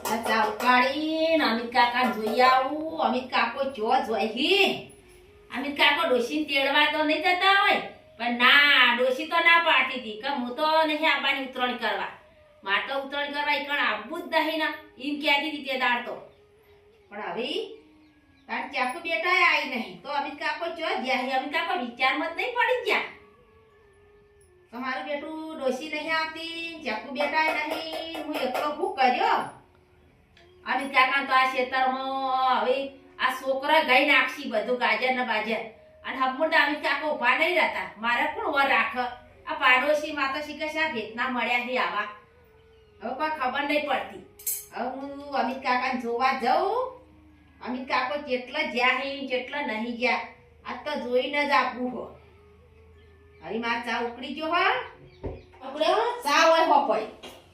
ચા ઉકાળીને અમિત કાકા જોઈ આવું. અમિત કાકો જો જોઈ અમિત કાકો ડોશી તેડવા તો નહીં જતા હોય, પણ ના ડોશી તો ના પાડતી હતી કે હું તો નહીં આવવાની ઉતરણી કરવા. મારે તો ઉતરણી કરવા ઈકણ આવવું જ નહીં ને એમ કહેતી હતી તે દાડ તો. પણ હવે તાર ચાકુ બેટા આવી નહીં તો અમિત કાકો જો જ્યાં અમિત કાકો વિચારમાં જ નહીં પડી ગયા. તમારું બેટું ડોશી નહીં આવતી, ચાકુ બેટા નહીં, હું એકલો ભૂખ કર્યો. અમિત કાકા તો આ ખેતરમાં હવે આ છોકરા ગઈ નાખશી બધું ગાજર ને બાજર. અને હમણાં અમિત કાકા ઉભા નહીં રહેતા, મારે કોણ વર રાખ. આ પાડોશી માતા શીખા ભેટના મળ્યા છે આવા. હવે કોઈ ખબર નહીં પડતી. હવે હું અમિત કાકાને જોવા જાઉં. અમિત કાકો જેટલા જ્યાં હે જેટલા નહીં ગયા આ તો જોઈને જ આપવું હો. હવે મારે ચા ઉકળી ગયો હા. આપણે ચા હોય હોપય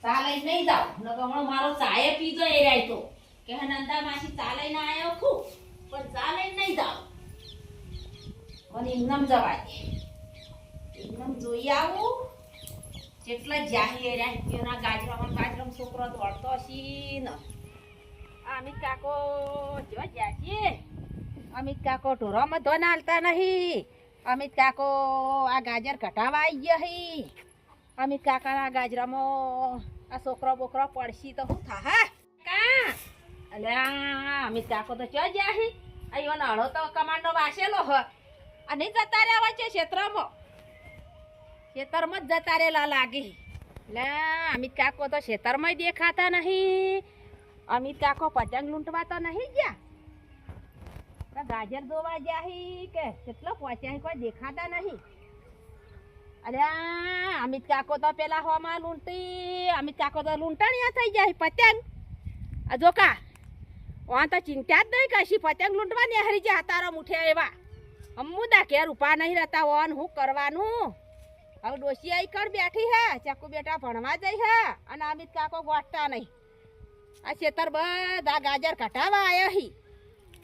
ચા લઈને નહીં જાવ ન હમણાં મારો ચાય પીજો એ રાય તો કે નંદા માસી ચા લઈને આવ્યો છું પણ ચા લઈને નહીં જાવ. અને એમનામ જવાય એમનામ જોઈ આવું જેટલા જાહી એ રાય તેના ગાજરામાં છોકરો દોડતો હશી ને. અમિત કાકો જો જ્યાંથી અમિત કાકો ઢોરામાં ધોન હાલતા નહીં. અમિત કાકો આ ગાજર કટાવા આવી ગયા હી. અમિત કાકાના ગાજરામાં આ છોકરો બોકરો પડશી તો શું થા કા. અલ્યા અમિત કાકો તો ચો જ્યાં હી અહીં અડો તો કમાન્ડો વાસેલો હ અને જતા રહેવા છે ખેતરમાં જ જતા રહેલા લાગી. એટલે અમિત કાકો તો ખેતરમાં દેખાતા નહીં. અમિત કાકો પતંગ લૂંટવા તો નહીં ગયા, ગાજર દોવા ગયા કે કેટલા પહોંચ્યા કોઈ દેખાતા નહીં. અલ્યા અમિત કાકો તો પેલા હોમાં લૂંટી, અમિત કાકો તો લૂંટણિયા થઈ જાય પતંગ. આ જોકા વાં તો ચિંતા જ નહીં કશી પતંગ લૂંટવા નેહરી જાય તારો મુઠ્યા એવા અમુદા ઘેર ઉભા નહીં રહેતા હોન શું કરવાનું. હવે ડોશી આઈ કર બેઠી હે ચાકુ બેટા ભણવા જઈ હે અને અમિત કાકો ગોઠતા નહીં. આ ખેતર બધા ગાજર કટાવા આવ્યા હી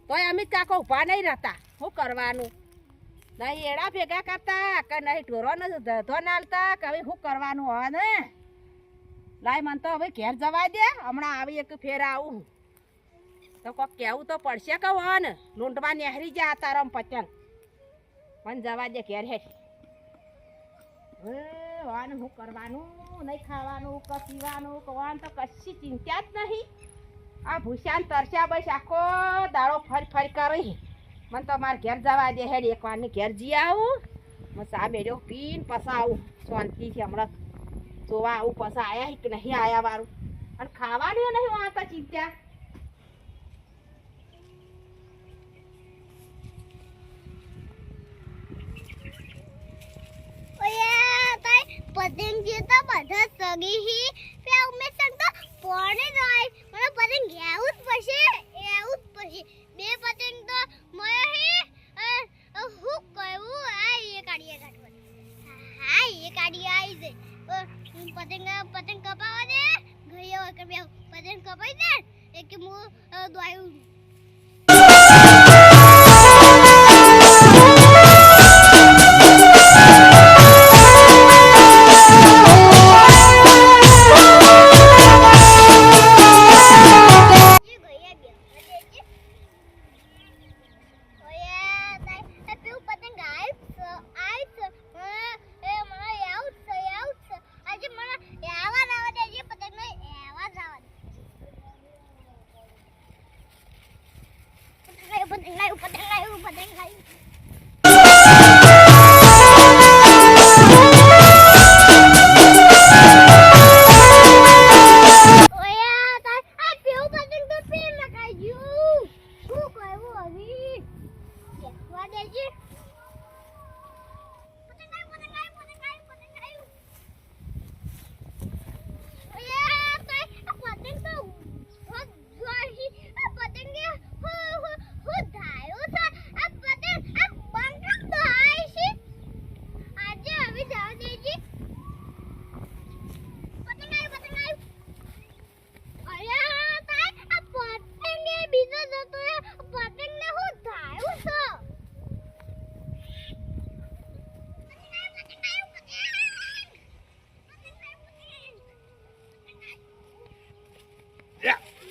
તોય અમિત કાકો ઉભા નહીં રહેતા શું કરવાનું. નહીં એડા ભેગા કરતા કે નહીં ઢોરોને ધો નાલતા કે હવે શું કરવાનું હોય ને. લાય મન તો હવે ઘેર જવા દે, હમણાં આવી એક ફેર આવું તો કોક કહેવું તો પડશે કે હોય ને લૂંટવા નેહરી જા તારમ પતંગ. મને જવા દે ઘેર હે વાન શું કરવાનું નહીં ખાવાનું કે પીવાનું કે વાન તો કશી ચિંતા જ નહીં. આ ભૂસાન તરસ્યા બસ આખો દાડો ફરી કરી. મને તો મારે ઘેર જવા દે હેડ એક વારની ઘેર જી આવું હું ચા બેડ્યો પીને પસા આવું શાંતિથી. હમણાં જોવા આવું પસા આવ્યા કે નહીં આવ્યા વારું અને ખાવાનું નહીં વાંતા ચિંતા. પતંગ જે તો બધા સગી હી પે ઉમેશ તો પોણે જાય મને પતંગ એવું જ પછી બે પતંગ તો મય હી હું કયું આ એ કાઢીએ કાઢવા હા એ કાઢી આવી દે પતંગ કપાવા દે ગયો કે બે પતંગ કપાઈ દે એક હું દોયું. પતંગ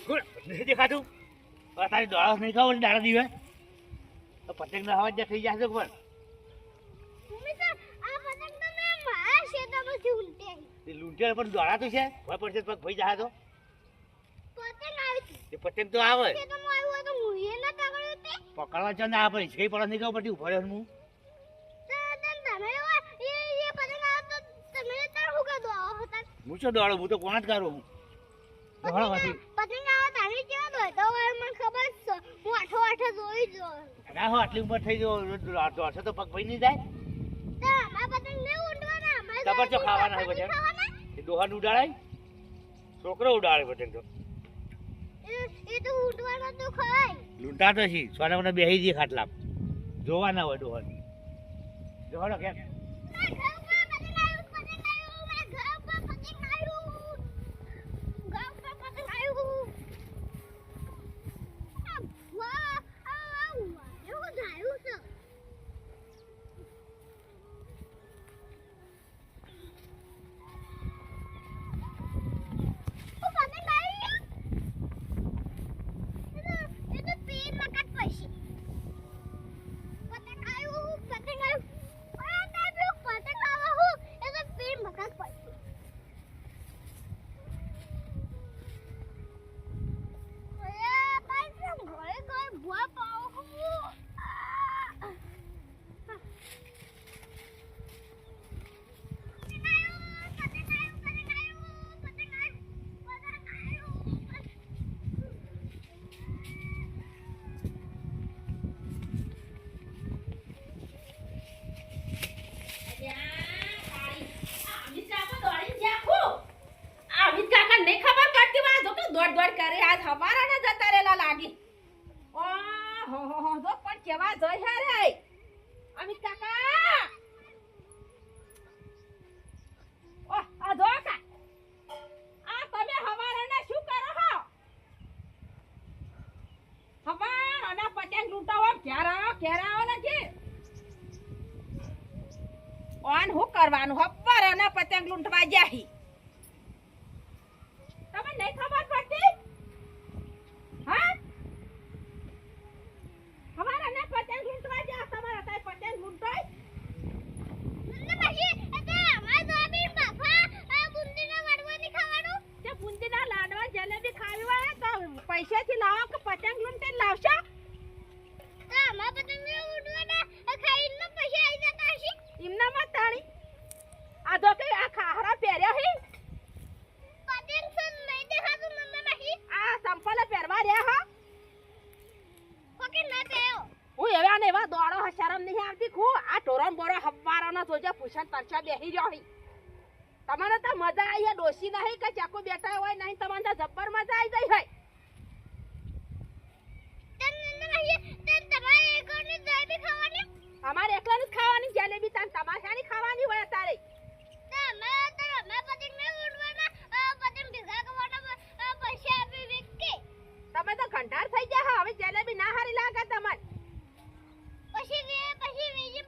નહીં દેખાતું તારી દોડા નહીં ખાવ દાડા દીવે તો પતંગના હવા જ થઈ જશે પણ મમ્મી સર આ પતંગ તો મેં મારા ખેતરમાંથી ઉલટી તે લૂંટેલ પણ દોડા તો છે ભય પડશે પગ ભઈ જાય તો પતંગ આવી તે પતંગ તો આવે ખેતરમાં આવ્યું તો મુએ ના પકડ્યું તે પકડવા છે ના આપણે હિચકી પડે નહીં ખબર પડતી ઉભો રહ્યો હું તમે એ પતંગ આવે તો તમે તાર હું કા દો હતા હું શું દોડું હું તો કોણ જ કરું હું દોડવાથી પતંગ આવે તારી કેવા દો તો મને ખબર છે હું આઠો જોઈ જો ના હો આટલી ઉંમર થઈ ગયો દોડશે તો પગ ભઈ નહીં જાય તો આ પતંગ ને ઉડવાના અમારે ખબર છે ખાવાના હોય બધા એ દોહાન ઉડાડાય છોકરો ઉડાડે પતંગ તો એ તો ઉડવાના તો ખાય લૂંટા તો છે સોના મને બેહી જઈએ ખાટલા જોવાના હોય દોહન જોવાનો કે દોડ કરે આજ હવારા ના જતા રેલા લાગી ઓ હો જો પણ કેવા જોઈ હે રે અમિત કાકા ઓ આ જો કા આ તમે હવારા ના શું કરો હો હવારા ના પતંગ લૂંટાવો ઘેરાવો નથી ઓન હું કરવાનું હવારા ના પતંગ લૂંટવા જાહી તમે નહીં ખબર પડતી હા હમારા ને પતંગ લૂંટવા જા તમારા તાય પતંગ લૂંટાય મને પછી એટલે અમાર દોબી બાફા બુંદીના લાડવાની ખાવાનું તે બુંદીના લાડવા જલેબી ખાવી હોય તો પૈસાથી લાવો કે પતંગ લૂંટીને લાવશો તો અમાર પતંગ લૂંટવાના ખાઈને પૈસા આવી જતા હશે એમના માં તાણી આ તો કે આ ખાહરા પહેર્યો હે સંપલ પહેરવા રે હા ઓકે ના તેઓ હું એવા ને એવા દોડો શરમ નહીં આવતી ખુ આ ટોરન બોરો હવારાનો જોજે પૂછન તરછા બેહી રહ્યો હી તમારે તો મજા આવી ડોસી નહીં કે ચાકુ બેઠા હોય નહીં તમને તો જબ્બર મજા આવી ગઈ હોય અમારે એકલાને જ ખાવાની જલેબી તાન તમાશાની ખાવાની હોય તારે તમે તો ઘંટાર થઈ ગયા હવે જલેબી ના હારી લાગે તમને પછી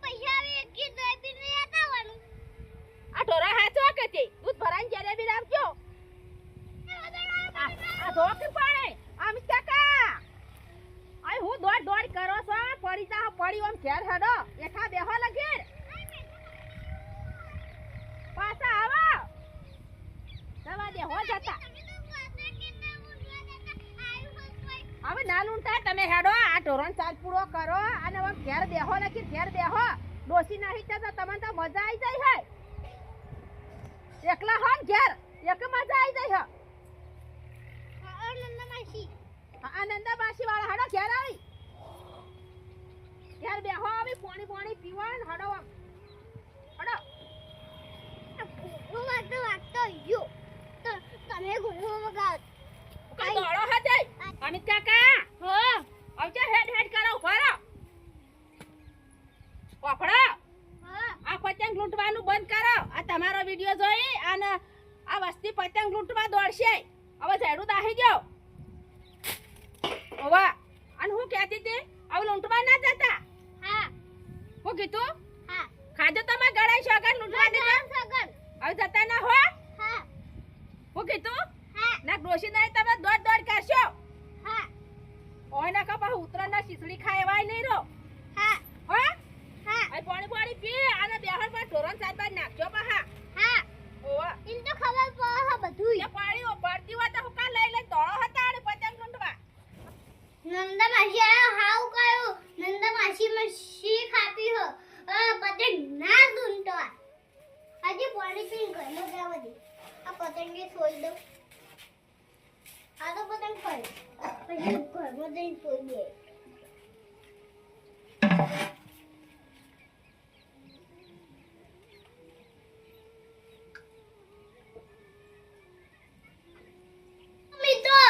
પૈસા આવે એક જલેબી લઈ આવવાનું આ ઢોરા હાચો કે તે દૂધ ભરાઈને જલેબી લાવજો આ ધોક પાડે આમ કાકા આય હું દોડ કરો છો પડી જા પડી ઓમ ઘેર હડો એઠા બેહો લગીર પાછા આવો દવા દે હો જતા હવે ના લૂંટા તમે હેડો આ ઢોરણ ચાલ પૂરો કરો અને હવે ઘેર બેહો લખી ઘેર બેહો ડોસી નહીં તો તમને તો મજા આવી જાય હે એકલા હો ઘેર એક મજા આવી જાય હે આનંદા માસી વાળા હેડો ઘેર આવી ઘેર બેહો આવી પાણી પીવાનું હેડો હેડો વાગતો યો તો તમે ઘોડો વગાડ કઈ દોડો હતે અમિત કાકા હો આવજે હેડ કરો ઉભા પોપડો આ પતંગ લૂંટવાનું બંધ કરો આ તમારો વિડિયો જોઈ અને આ વસ્તી પતંગ લૂંટવા દોડશે હવે ઝેડું દાહી ગયો ઓવા અને હું કહેતી હતી હવે લૂંટવા ના જતા હા હું કીધું હા ખાજો તમે ગળાઈ સગન લૂંટવા દેતા સગન હવે જતા ના હો હા હું કીધું હા ના ડોશી નહીં તમે દોડ કરશો માસી આયો હાવ કયો નંદા માસી માં શીખ આપી હો પતંગ ના દૂંટો આજે પાણી પીને ઘરમાં જવા દે આ પતંગે છોડી દો આ તો પતંગ ફરે પછી ઘરમાં જઈને છોડી દે મિત્રો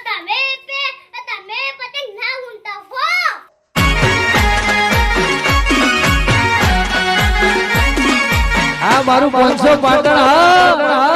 તમે પતંગ ના ઉંટા હો આ મારું 500 પાટણ હા